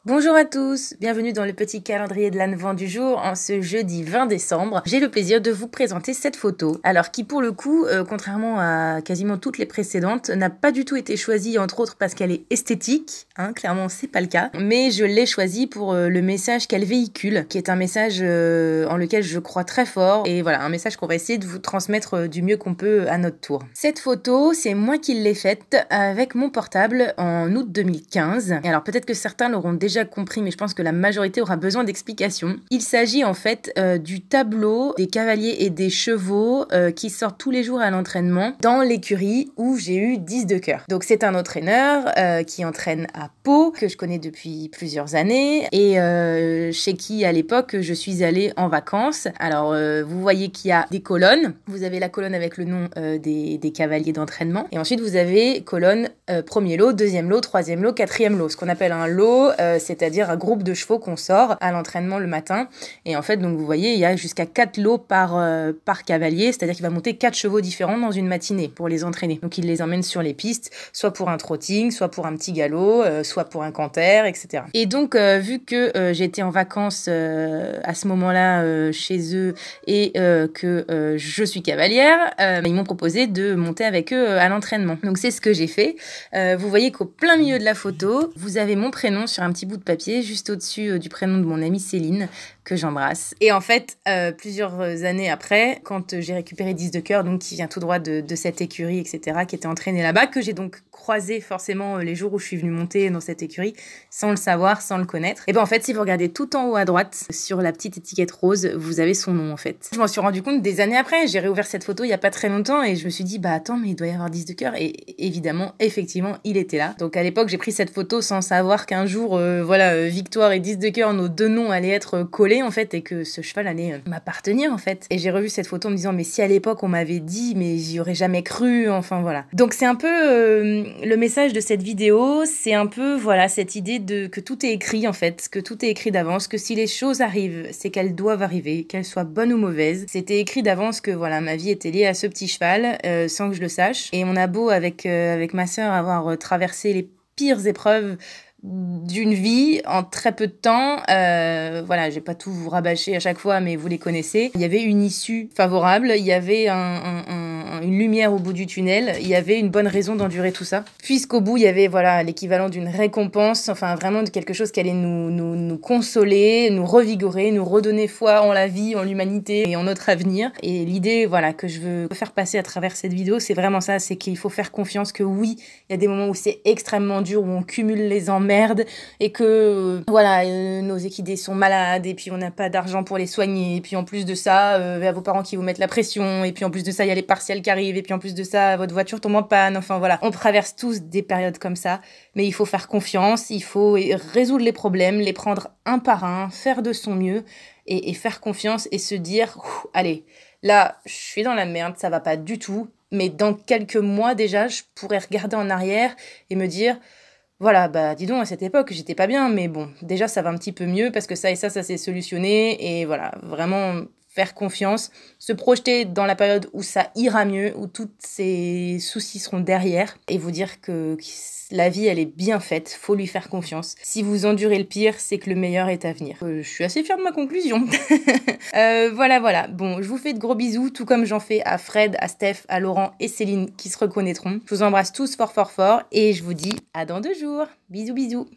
Bonjour à tous, bienvenue dans le petit calendrier de l'Advent du jour en ce jeudi 20 décembre. J'ai le plaisir de vous présenter cette photo, alors qui pour le coup, contrairement à quasiment toutes les précédentes, n'a pas du tout été choisie entre autres parce qu'elle est esthétique, clairement c'est pas le cas, mais je l'ai choisie pour le message qu'elle véhicule, qui est un message en lequel je crois très fort, et voilà, un message qu'on va essayer de vous transmettre du mieux qu'on peut à notre tour. Cette photo, c'est moi qui l'ai faite avec mon portable en août 2015, et alors peut-être que certains l'auront déjà compris, mais je pense que la majorité aura besoin d'explications. Il s'agit en fait du tableau des cavaliers et des chevaux qui sortent tous les jours à l'entraînement dans l'écurie où j'ai eu 10 de cœur. Donc c'est un entraîneur qui entraîne à Pau, que je connais depuis plusieurs années, et chez qui à l'époque je suis allée en vacances. Alors vous voyez qu'il y a des colonnes. Vous avez la colonne avec le nom des cavaliers d'entraînement, et ensuite vous avez colonne premier lot, deuxième lot, troisième lot, quatrième lot. Ce qu'on appelle un lot, c'est-à-dire un groupe de chevaux qu'on sort à l'entraînement le matin. Et en fait, donc vous voyez, il y a jusqu'à 4 lots par cavalier, c'est-à-dire qu'il va monter 4 chevaux différents dans une matinée pour les entraîner. Donc il les emmène sur les pistes, soit pour un trotting, soit pour un petit galop, soit pour un canter, etc. Et donc, vu que j'étais en vacances à ce moment-là chez eux et que je suis cavalière, ils m'ont proposé de monter avec eux à l'entraînement. Donc c'est ce que j'ai fait. Vous voyez qu'au plein milieu de la photo, vous avez mon prénom sur un petit bout de papier, juste au-dessus du prénom de mon amie Céline, que j'embrasse. Et en fait, plusieurs années après, quand j'ai récupéré 10 de cœur, donc qui vient tout droit de cette écurie, etc., qui était entraînée là-bas, que j'ai donc croisé forcément les jours où je suis venue monter dans cette écurie, sans le savoir, sans le connaître. Et ben en fait, si vous regardez tout en haut à droite, sur la petite étiquette rose, vous avez son nom en fait. Je m'en suis rendu compte des années après, j'ai réouvert cette photo il y a pas très longtemps et je me suis dit, bah attends, mais il doit y avoir 10 de cœur. Et évidemment, effectivement, il était là. Donc à l'époque, j'ai pris cette photo sans savoir qu'un jour, Victoire et 10 de cœur, nos deux noms allaient être collés en fait, et que ce cheval allait m'appartenir en fait. Et j'ai revu cette photo en me disant, mais si à l'époque on m'avait dit, mais j'y aurais jamais cru, enfin voilà. Donc c'est un peu le message de cette vidéo, c'est un peu voilà cette idée de que tout est écrit en fait, que tout est écrit d'avance, que si les choses arrivent, c'est qu'elles doivent arriver, qu'elles soient bonnes ou mauvaises. C'était écrit d'avance que voilà, ma vie était liée à ce petit cheval sans que je le sache. Et on a beau avec ma sœur avoir traversé les pires épreuves d'une vie en très peu de temps. Voilà, je vais pas tout vous rabâcher à chaque fois, mais vous les connaissez. Il y avait une issue favorable, il y avait une lumière au bout du tunnel, il y avait une bonne raison d'endurer tout ça. Puisqu'au bout, il y avait voilà l'équivalent d'une récompense, enfin vraiment de quelque chose qui allait nous consoler, nous revigorer, nous redonner foi en la vie, en l'humanité et en notre avenir. Et l'idée voilà que je veux faire passer à travers cette vidéo, c'est vraiment ça, c'est qu'il faut faire confiance que oui, il y a des moments où c'est extrêmement dur, où on cumule les emmerdes, et que nos équidés sont malades et puis on n'a pas d'argent pour les soigner, et puis en plus de ça il y a vos parents qui vous mettent la pression, et puis en plus de ça il y a les partiels qui arrivent, et puis en plus de ça votre voiture tombe en panne, enfin voilà, on traverse tous des périodes comme ça, mais il faut faire confiance, il faut résoudre les problèmes, les prendre un par un, faire de son mieux et faire confiance et se dire allez, là je suis dans la merde, ça va pas du tout, mais dans quelques mois déjà je pourrais regarder en arrière et me dire voilà, bah dis donc, à cette époque, j'étais pas bien, mais bon, déjà ça va un petit peu mieux parce que ça et ça s'est solutionné, et voilà, vraiment faire confiance, se projeter dans la période où ça ira mieux, où tous ces soucis seront derrière, et vous dire que la vie, elle est bien faite, faut lui faire confiance. Si vous endurez le pire, c'est que le meilleur est à venir. Je suis assez fière de ma conclusion. Voilà. Bon, je vous fais de gros bisous, tout comme j'en fais à Fred, à Steph, à Laurent et Céline qui se reconnaîtront. Je vous embrasse tous fort, et je vous dis à dans 2 jours. Bisous.